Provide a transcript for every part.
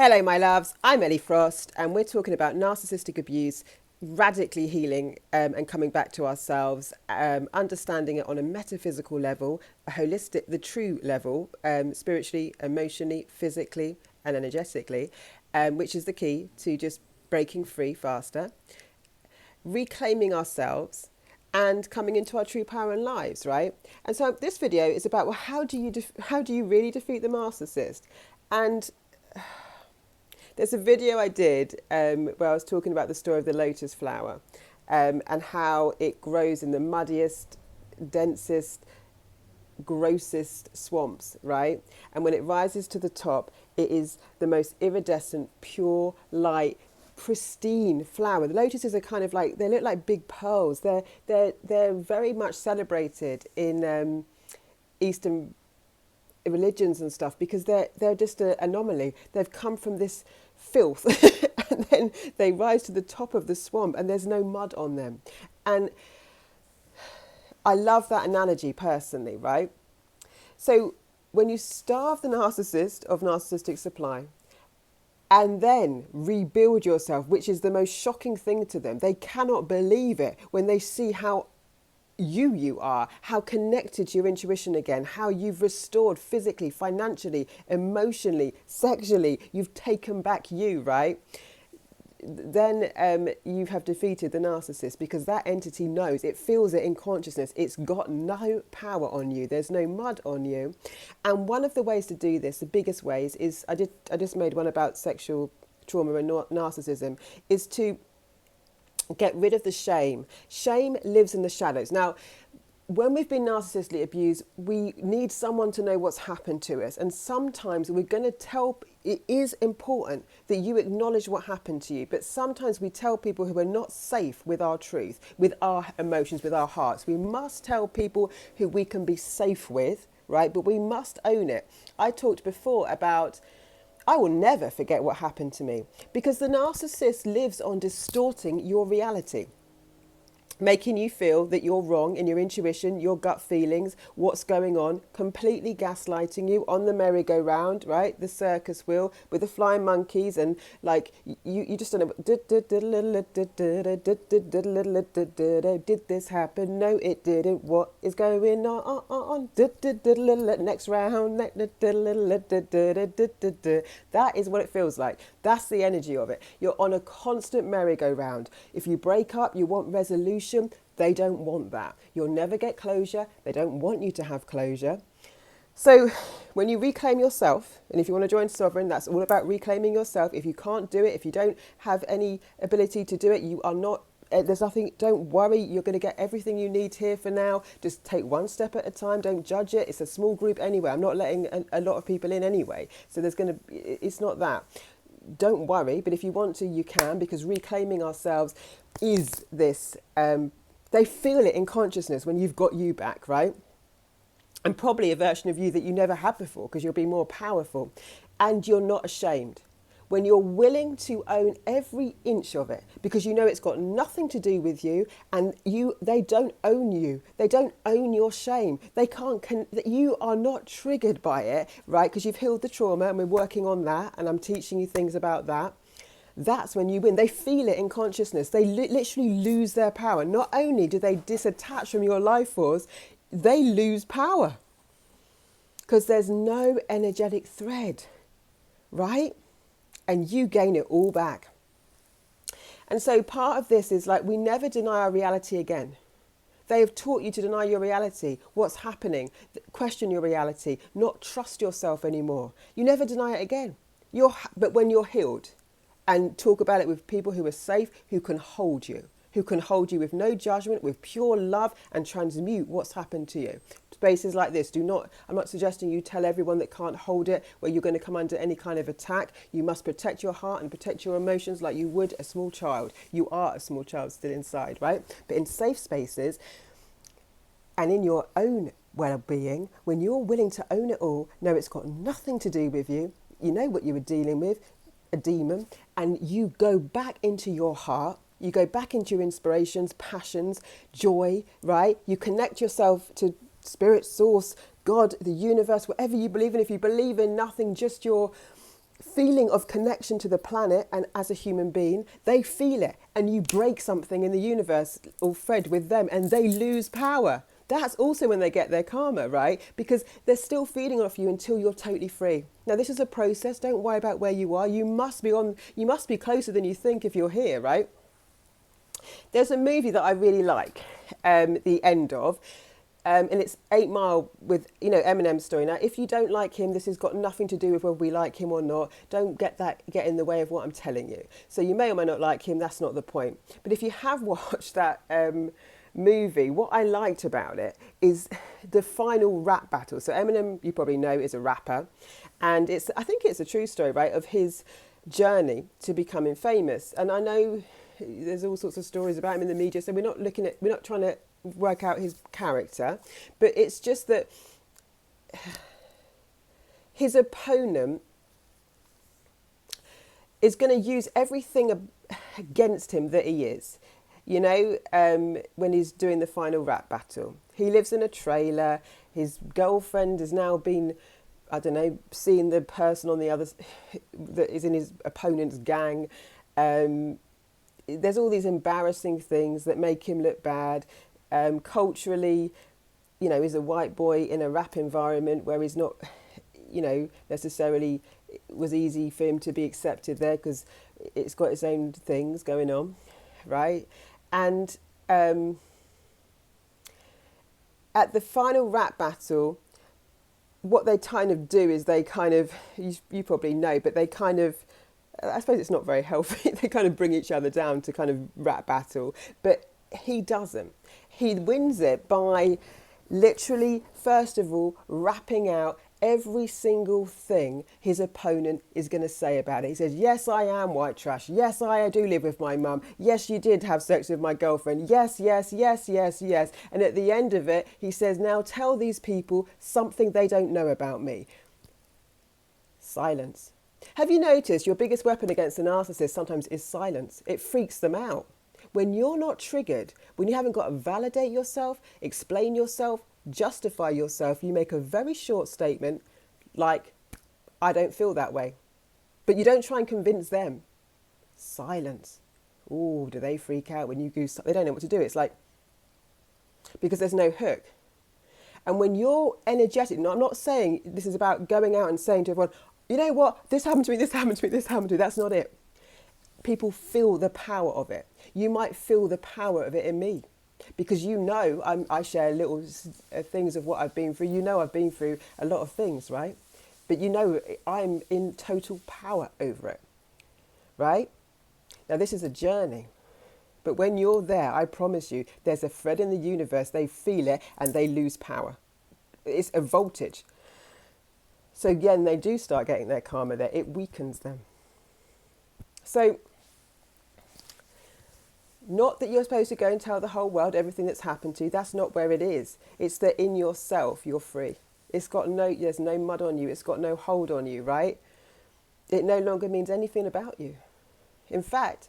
Hello, my loves. I'm Ellie Frost, and we're talking about narcissistic abuse, radically healing and coming back to ourselves, understanding it on a metaphysical level, a holistic, the true level, spiritually, emotionally, physically, and energetically, which is the key to just breaking free faster, reclaiming ourselves, and coming into our true power in lives, right? And so this video is about, well, how do you really defeat the narcissist? And there's a video I did where I was talking about the story of the lotus flower and how it grows in the muddiest, densest, grossest swamps, right? And when it rises to the top, it is the most iridescent, pure, light, pristine flower. The lotuses are kind of like, they look like big pearls. They're very much celebrated in Eastern religions and stuff because they're just an anomaly. They've come from this filth and then they rise to the top of the swamp and there's no mud on them. And I love that analogy personally, right? So when you starve the narcissist of narcissistic supply and then rebuild yourself, which is the most shocking thing to them, they cannot believe it when they see how you are, how connected to your intuition again, how you've restored physically, financially, emotionally, sexually, you've taken back you, right? Then you have defeated the narcissist because that entity knows, it feels it in consciousness, it's got no power on you, there's no mud on you. And one of the ways to do this, the biggest ways, is I just made one about sexual trauma and narcissism, is to get rid of the shame. Shame lives in the shadows. Now, when we've been narcissistically abused, we need someone to know what's happened to us. And sometimes we're going to tell, it is important that you acknowledge what happened to you. But sometimes we tell people who are not safe with our truth, with our emotions, with our hearts. We must tell people who we can be safe with, right? But we must own it. I talked before about, I will never forget what happened to me because the narcissist lives on distorting your reality, making you feel that you're wrong in your intuition, your gut feelings, what's going on, completely gaslighting you on the merry-go-round, right? The circus wheel with the flying monkeys and like you just don't know. Did this happen? No, it didn't. What is going on? Next round. That is what it feels like. That's the energy of it. You're on a constant merry-go-round. If you break up, you want resolution. They don't want that. You'll never get closure. They don't want you to have closure. So when you reclaim yourself, and if you want to join Sovereign, that's all about reclaiming yourself. If you can't do it, if you don't have any ability to do it, you are not, there's nothing, don't worry, you're going to get everything you need here for now. Just take one step at a time. Don't judge it. It's a small group anyway. I'm not letting a lot of people in anyway. So it's not that. Don't worry, but if you want to, you can, because reclaiming ourselves is this, they feel it in consciousness when you've got you back, right? And probably a version of you that you never had before because you'll be more powerful and you're not ashamed. When you're willing to own every inch of it because you know it's got nothing to do with you and they don't own you. They don't own your shame. They can't, you are not triggered by it, right? Because you've healed the trauma and we're working on that and I'm teaching you things about that. That's when you win. They feel it in consciousness. They literally lose their power. Not only do they disattach from your life force, they lose power because there's no energetic thread, right? And you gain it all back. And so part of this is like, we never deny our reality again. They have taught you to deny your reality, what's happening, question your reality, not trust yourself anymore. You never deny it again. But when you're healed, and talk about it with people who are safe, who can hold you with no judgment, with pure love, and transmute what's happened to you. Spaces like this, I'm not suggesting you tell everyone that can't hold it, where you're going to come under any kind of attack. You must protect your heart and protect your emotions like you would a small child. You are a small child still inside, right? But in safe spaces and in your own well-being, when you're willing to own it all, know it's got nothing to do with you, you know what you were dealing with, a demon, and you go back into your heart, you go back into your inspirations, passions, joy, right? You connect yourself to spirit, source, God, the universe, whatever you believe in. If you believe in nothing, just your feeling of connection to the planet and as a human being, they feel it, and you break something in the universe or thread with them and they lose power. That's also when they get their karma, right? Because they're still feeding off you until you're totally free. Now, this is a process. Don't worry about where you are. You must be closer than you think if you're here, right? There's a movie that I really like, the end of, and it's 8 Mile with, Eminem's story. Now, if you don't like him, this has got nothing to do with whether we like him or not. Don't get in the way of what I'm telling you. So you may or may not like him. That's not the point. But if you have watched that movie, what I liked about it is the final rap battle. So Eminem, you probably know, is a rapper, and I think it's a true story, right, of his journey to becoming famous. And I know there's all sorts of stories about him in the media, so we're not trying to work out his character, but it's just that his opponent is going to use everything against him that he is. When he's doing the final rap battle, he lives in a trailer. His girlfriend has now been, I don't know, seeing the person on the other that is in his opponent's gang. There's all these embarrassing things that make him look bad. Culturally, he's a white boy in a rap environment where he's not, necessarily was easy for him to be accepted there because it's got its own things going on, right? And at the final rap battle, what they kind of do is you probably know, but they kind of, I suppose it's not very healthy, they kind of bring each other down to kind of rap battle, but he doesn't. He wins it by literally, first of all, rapping out every single thing his opponent is going to say about it. He says, yes, I am white trash. Yes, I do live with my mum. Yes, you did have sex with my girlfriend. Yes, yes, yes, yes, yes. And at the end of it, he says, now tell these people something they don't know about me. Silence. Have you noticed your biggest weapon against a narcissist sometimes is silence? It freaks them out. When you're not triggered, when you haven't got to validate yourself, explain yourself, justify yourself, you make a very short statement like, I don't feel that way. But you don't try and convince them. Silence. Oh, do they freak out when you do something? They don't know what to do. It's like, because there's no hook. And when you're energetic, no, I'm not saying this is about going out and saying to everyone, you know what, this happened to me, this happened to me, this happened to me. That's not it. People feel the power of it. You might feel the power of it in me because I share little things of what I've been through. I've been through a lot of things, right? But I'm in total power over it, right? Now, this is a journey. But when you're there, I promise you, there's a thread in the universe. They feel it and they lose power. It's a voltage. So again, they do start getting their karma there. It weakens them. So, not that you're supposed to go and tell the whole world everything that's happened to you. That's not where it is. It's that in yourself, you're free. There's no mud on you. It's got no hold on you, right? It no longer means anything about you. In fact,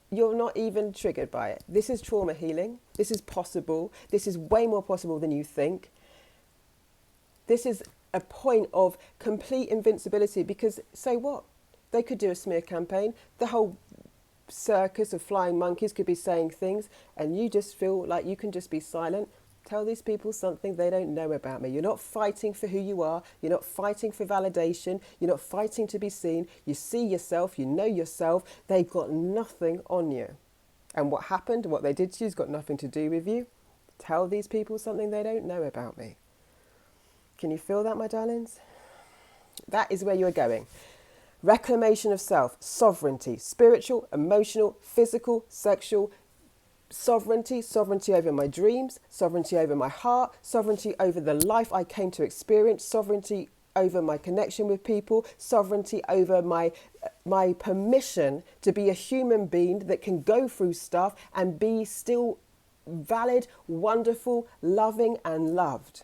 you're not even triggered by it. This is trauma healing. This is possible. This is way more possible than you think. This is a point of complete invincibility because so what? They could do a smear campaign. The whole circus of flying monkeys could be saying things and you just feel like you can just be silent. Tell these people something they don't know about me. You're not fighting for who you are. You're not fighting for validation. You're not fighting to be seen. You see yourself. You know yourself. They've got nothing on you. And what happened, what they did to you has got nothing to do with you. Tell these people something they don't know about me. Can you feel that, my darlings? That is where you're going. Reclamation of self, sovereignty, spiritual, emotional, physical, sexual, sovereignty over my dreams, sovereignty over my heart, sovereignty over the life I came to experience, sovereignty over my connection with people, sovereignty over my permission to be a human being that can go through stuff and be still valid, wonderful, loving and loved.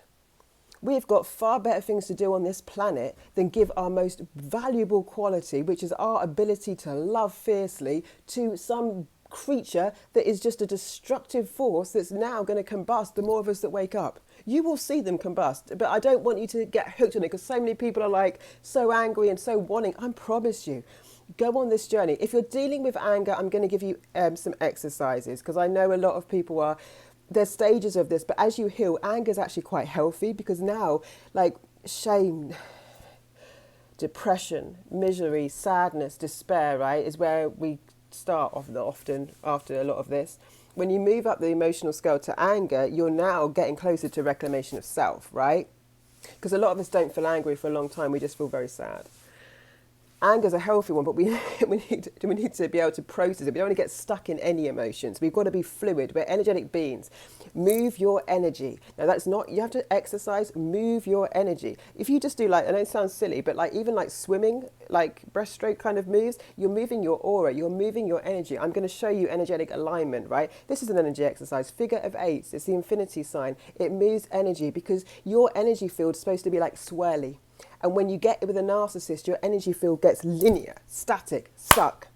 We've got far better things to do on this planet than give our most valuable quality, which is our ability to love fiercely, to some creature that is just a destructive force that's now going to combust the more of us that wake up. You will see them combust, but I don't want you to get hooked on it, because so many people are like so angry and so wanting. I promise you, go on this journey. If you're dealing with anger, I'm going to give you some exercises, because I know a lot of people are, there's stages of this, but as you heal, anger is actually quite healthy, because now, like, shame, depression, misery, sadness, despair, right, is where we start off often after a lot of this. When you move up the emotional scale to anger, you're now getting closer to reclamation of self, right? Because a lot of us don't feel angry for a long time, we just feel very sad. Anger is a healthy one, but we need to be able to process it. We don't want to get stuck in any emotions. We've got to be fluid. We're energetic beings. Move your energy. Now, that's not, you have to exercise, move your energy. If you just do, like, I know it sounds silly, but like even like swimming, like breaststroke kind of moves, you're moving your aura, you're moving your energy. I'm going to show you energetic alignment, right? This is an energy exercise. Figure of eights, it's the infinity sign. It moves energy because your energy field is supposed to be like swirly. And when you get with a narcissist, your energy field gets linear, static, stuck.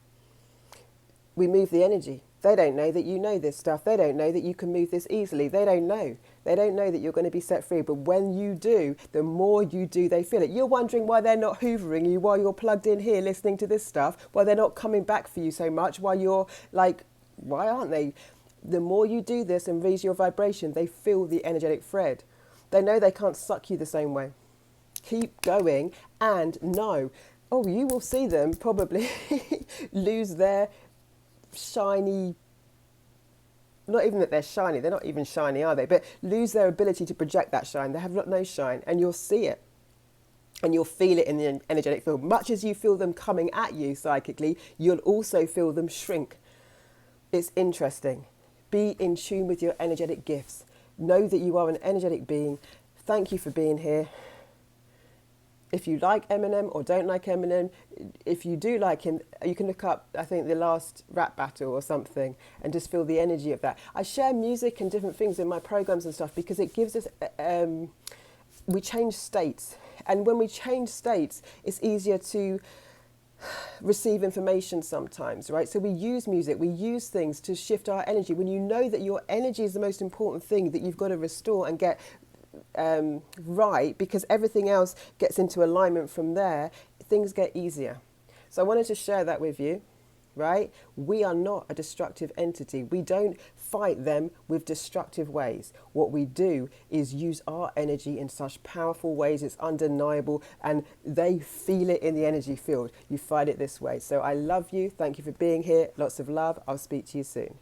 We move the energy. They don't know that you know this stuff. They don't know that you can move this easily. They don't know. They don't know that you're going to be set free. But when you do, the more you do, they feel it. You're wondering why they're not hoovering you while you're plugged in here listening to this stuff, why they're not coming back for you so much, why you're like, why aren't they? The more you do this and raise your vibration, they feel the energetic thread. They know they can't suck you the same way. Keep going and know, oh, you will see them probably lose their shiny, not even that they're shiny, they're not even shiny, are they? But lose their ability to project that shine. They have no shine, and you'll see it. And you'll feel it in the energetic field. Much as you feel them coming at you psychically, you'll also feel them shrink. It's interesting. Be in tune with your energetic gifts. Know that you are an energetic being. Thank you for being here. If you like Eminem or don't like Eminem, if you do like him, you can look up, I think, the last rap battle or something and just feel the energy of that. I share music and different things in my programs and stuff because it gives us, we change states. And when we change states, it's easier to receive information sometimes, right? So we use music, we use things to shift our energy. When you know that your energy is the most important thing that you've got to restore and get right, because everything else gets into alignment from there, things get easier. So I wanted to share that with you, right? We are not a destructive entity. We don't fight them with destructive ways. What we do is use our energy in such powerful ways, it's undeniable, and they feel it in the energy field. You fight it this way. So I love you. Thank you for being here. Lots of love. I'll speak to you soon.